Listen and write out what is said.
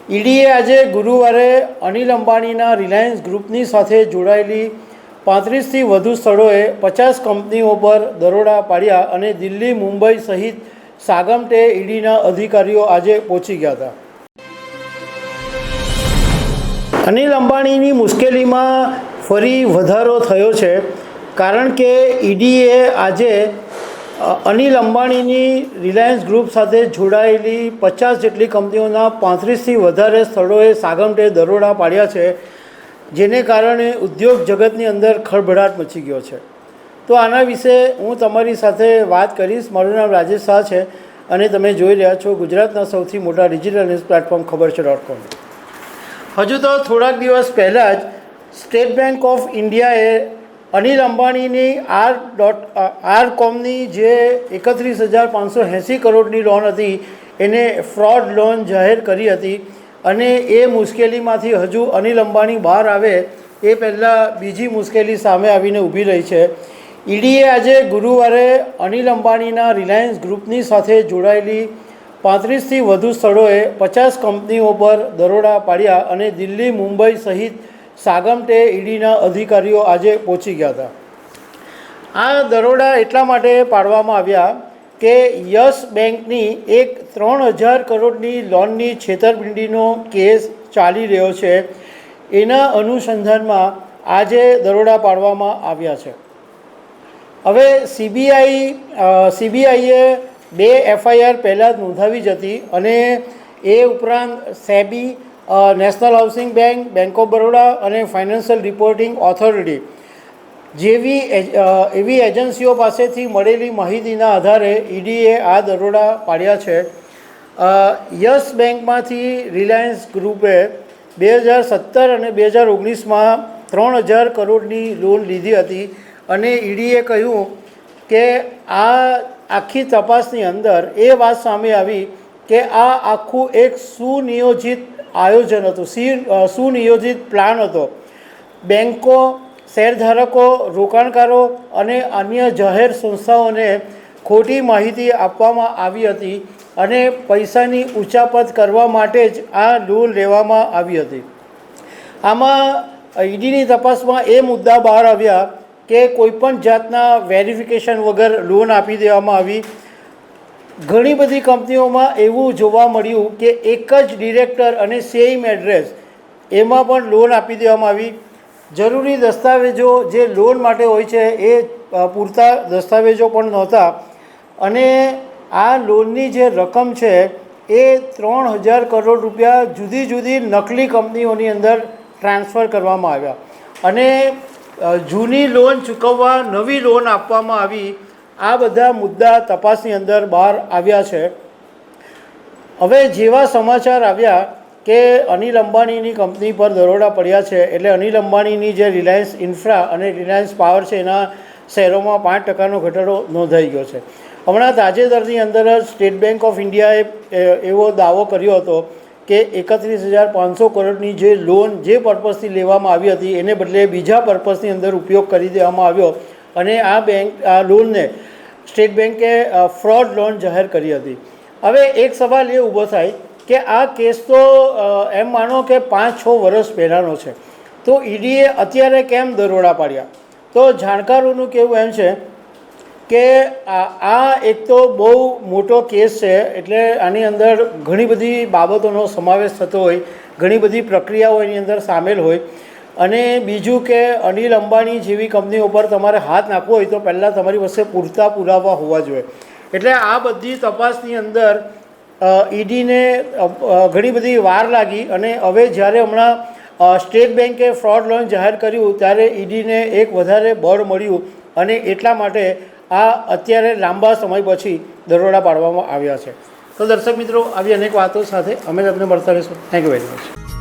ઈડીએ આજે ગુરુવારે અનિલ અંબાણીના રિલાયન્સ ગ્રુપની સાથે જોડાયેલી 35થી વધુ સ્થળોએ 50 કંપનીઓ પર દરોડા પાડ્યા અને દિલ્હી, મુંબઈ સહિત સાગમટે ઈડીના અધિકારીઓ આજે પહોંચી ગયા હતા. અનિલ અંબાણીની મુશ્કેલીમાં ફરી વધારો થયો છે, કારણ કે ઈડીએ આજે અનિલ અંબાણીની રિલાયન્સ ગ્રુપ સાથે જોડાયેલી 50 જેટલી કંપનીઓના 35થી વધારે સ્થળોએ સાગમટે દરોડા પાડ્યા છે, જેને કારણે ઉદ્યોગ જગતની અંદર ખળભળાટ મચી ગયો છે. તો આના વિશે હું તમારી સાથે વાત કરીશ. મારું નામ રાજેશ શાહ છે અને તમે જોઈ રહ્યા છો ગુજરાતના સૌથી મોટા ડિજિટલ ન્યૂઝ પ્લેટફોર્મ ખબરછે.com. હજુ તો થોડાક દિવસ પહેલાં જ સ્ટેટ બેંક ઓફ ઇન્ડિયાએ અનિલ અંબાણીની આર.કોમની જે 31,580 કરોડની લોન હતી એને ફ્રોડ લોન જાહેર કરી હતી અને એ મુશ્કેલીમાંથી હજુ અનિલ અંબાણી બહાર આવે એ પહેલાં બીજી મુશ્કેલી સામે આવીને ઊભી રહી છે. ઈડીએ આજે ગુરુવારે અનિલ અંબાણીના રિલાયન્સ ગ્રુપની સાથે જોડાયેલી 35થી વધુ સ્થળોએ 50 કંપનીઓ પર દરોડા પાડ્યા અને દિલ્હી, મુંબઈ સહિત સાગમટે ઈડીના અધિકારીઓ આજે પહોંચી ગયા હતા. આ દરોડા એટલા માટે પાડવામાં આવ્યા કે યસ બેંકની એક 3,000 કરોડની લોનની છેતરપિંડીનો કેસ ચાલી રહ્યો છે. એના અનુસંધાનમાં આજે દરોડા પાડવામાં આવ્યા છે. હવે સીબીઆઈએ 2 FIR પહેલાં જ નોંધાવી જ હતી અને એ ઉપરાંત SEBI, national housing bank, bank of Baroda અને ફાઇનાન્શિયલ રિપોર્ટિંગ ઓથોરિટી જેવી એવી એજન્સીઓ પાસેથી મળેલી માહિતીના આધારે ઈડીએ આ દરોડા પાડ્યા છે. યસ બેંકમાંથી રિલાયન્સ ગ્રુપે 2017 અને 2019માં 3,000 કરોડની લોન લીધી હતી અને ઈડીએ કહ્યું કે આ આખી તપાસની અંદર એ વાત સામે આવી કે આ આખું એક સુનિયોજિત આયોજન હતું, સુનિયોજિત પ્લાન હતો. બેન્કો, શેરધારકો, રોકાણકારો અને અન્ય જાહેર સંસ્થાઓને ખોટી માહિતી આપવામાં આવી હતી અને પૈસાની ઉચાપત કરવા માટે જ આ લોન લેવામાં આવી હતી. આમાં ઈડીની તપાસમાં એ મુદ્દા બહાર આવ્યા કે કોઈપણ જાતના વેરિફિકેશન વગર લોન આપી દેવામાં આવી. ઘણી બધી કંપનીઓમાં એવું જોવા મળ્યું કે એક જ ડિરેક્ટર અને સેમ એડ્રેસ એમાં પણ લોન આપી દેવામાં આવી. જરૂરી દસ્તાવેજો જે લોન માટે હોય છે એ પૂરતા દસ્તાવેજો પણ નહોતા અને આ લોનની જે રકમ છે એ 3,000 કરોડ રૂપિયા જુદી જુદી નકલી કંપનીઓની અંદર ટ્રાન્સફર કરવામાં આવ્યા અને જૂની લોન ચૂકવવા નવી લોન આપવામાં આવી. આ બધા મુદ્દા તપાસની અંદર બહાર આવ્યા છે. હવે જેવા સમાચાર આવ્યા કે અનિલ અંબાણીની કંપની પર દરોડા પડ્યા છે, એટલે અનિલ અંબાણીની જે રિલાયન્સ ઇન્ફ્રા અને રિલાયન્સ પાવર છે એના શેરોમાં 5% ઘટાડો નોંધાઈ ગયો છે. હમણાં તાજેતરની અંદર જ સ્ટેટ બેંક ઓફ ઇન્ડિયાએ એવો દાવો કર્યો હતો કે 31,500 કરોડની જે લોન જે પર્પઝથી લેવામાં આવી હતી એને બદલે બીજા પર્પઝની અંદર ઉપયોગ કરી દેવામાં આવ્યો અને આ લોનને સ્ટેટ બેન્કે ફ્રોડ લોન જાહેર કરી હતી. હવે એક સવાલ એ ઊભો થાય કે આ કેસ તો એમ માનો કે 5-6 વર્ષ પહેલાંનો છે, તો ઈડીએ અત્યારે કેમ દરોડા પાડ્યા? તો જાણકારોનું કહેવું એમ છે કે આ એક તો બહુ મોટો કેસ છે, એટલે આની અંદર ઘણી બધી બાબતોનો સમાવેશ થતો હોય, ઘણી બધી પ્રક્રિયાઓ એની અંદર સામેલ હોય અને બીજું કે અનિલ અંબાણી જેવી કંપનીઓ પર તમારે હાથ નાખવો હોય તો પહેલાં તમારી પાસે પૂરતા પુરાવા હોવા જોઈએ. એટલે આ બધી તપાસની અંદર ઈડીને ઘણી બધી વાર લાગી અને હવે જ્યારે હમણાં સ્ટેટ બેન્કે ફ્રોડ લોન જાહેર કર્યું ત્યારે ઈડીને એક વધારે બળ મળ્યું અને એટલા માટે આ અત્યારે લાંબા સમય પછી દરોડા પાડવામાં આવ્યા છે. તો દર્શક મિત્રો, આવી અનેક વાતો સાથે અમે તમને મળતા રહીશું. Thank you very much.